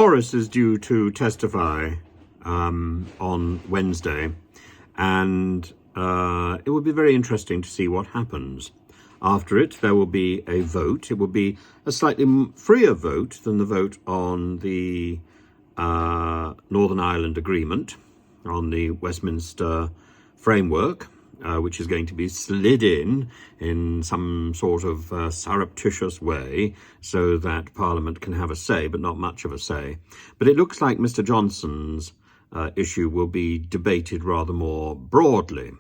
Boris is due to testify on Wednesday, and it will be very interesting to see what happens. After it, there will be a vote. It will be a slightly freer vote than the vote on the Northern Ireland Agreement, on the Westminster framework, which is going to be slid in some sort of surreptitious way so that Parliament can have a say, but not much of a say. But it looks like Mr. Johnson's issue will be debated rather more broadly.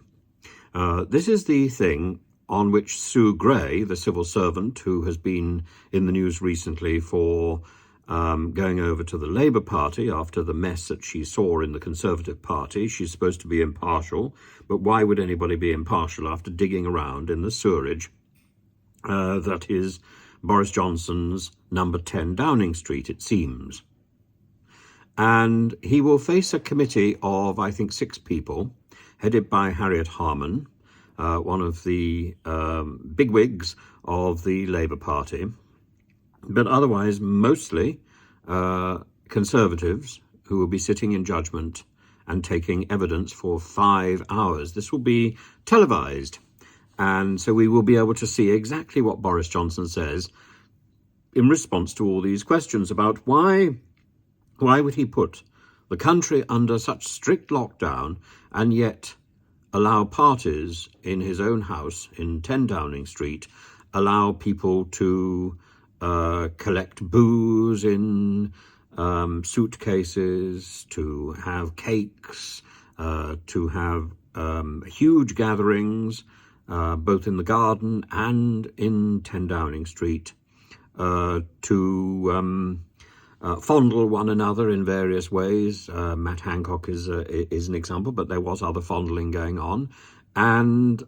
This is the thing on which Sue Gray, the civil servant who has been in the news recently for going over to the Labour Party after the mess that she saw in the Conservative Party. She's supposed to be impartial, but why would anybody be impartial after digging around in the sewerage that is Boris Johnson's number 10 Downing Street, it seems. And he will face a committee of, I think, 6 people, headed by Harriet Harman, one of the bigwigs of the Labour Party, but otherwise mostly Conservatives who will be sitting in judgment and taking evidence for 5 hours. This will be televised, and so we will be able to see exactly what Boris Johnson says in response to all these questions about why would he put the country under such strict lockdown and yet allow parties in his own house in 10 Downing Street, allow people to collect booze in suitcases, to have cakes, to have huge gatherings, both in the garden and in 10 Downing Street, to fondle one another in various ways. Matt Hancock is an example, but there was other fondling going on, and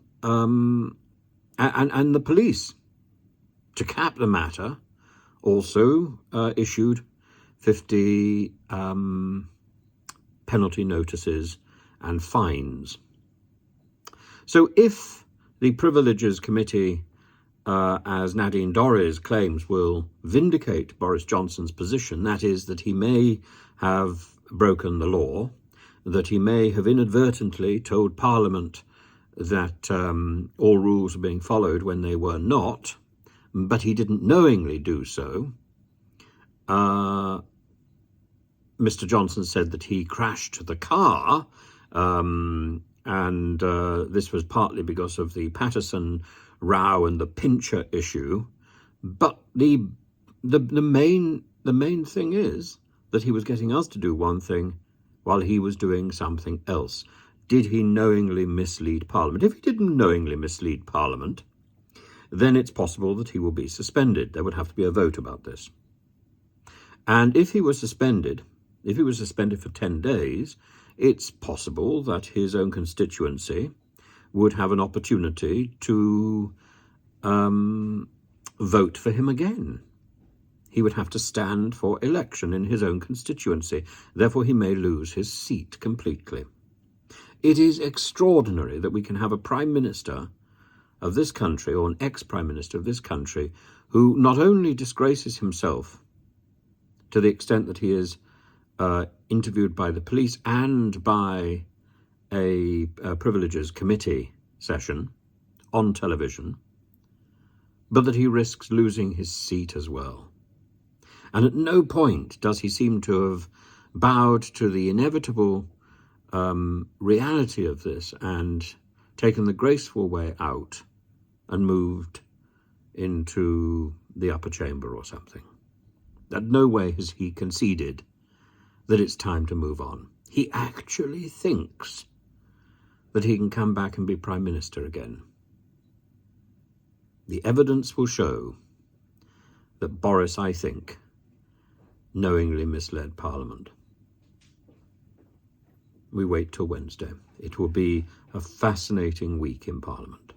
the police, to cap the matter, also issued 50 penalty notices and fines. So if the Privileges Committee, as Nadine Dorries claims, will vindicate Boris Johnson's position, that is, that he may have broken the law, that he may have inadvertently told Parliament that all rules are being followed when they were not, but he didn't knowingly do so. Mr. Johnson said that he crashed the car, and this was partly because of the Patterson row and the Pincher issue. But the main thing is that he was getting us to do one thing while he was doing something else. Did he knowingly mislead Parliament? If he didn't knowingly mislead Parliament, then it's possible that he will be suspended. There would have to be a vote about this. And if he was suspended for 10 days, it's possible that his own constituency would have an opportunity to vote for him again. He would have to stand for election in his own constituency. Therefore, he may lose his seat completely. It is extraordinary that we can have a Prime Minister of this country, or an ex-Prime Minister of this country, who not only disgraces himself to the extent that he is interviewed by the police and by a Privileges Committee session on television, but that he risks losing his seat as well. And at no point does he seem to have bowed to the inevitable reality of this and taken the graceful way out and moved into the upper chamber or something. At no way has he conceded that it's time to move on. He actually thinks that he can come back and be Prime Minister again. The evidence will show that Boris, I think, knowingly misled Parliament. We wait till Wednesday. It will be a fascinating week in Parliament.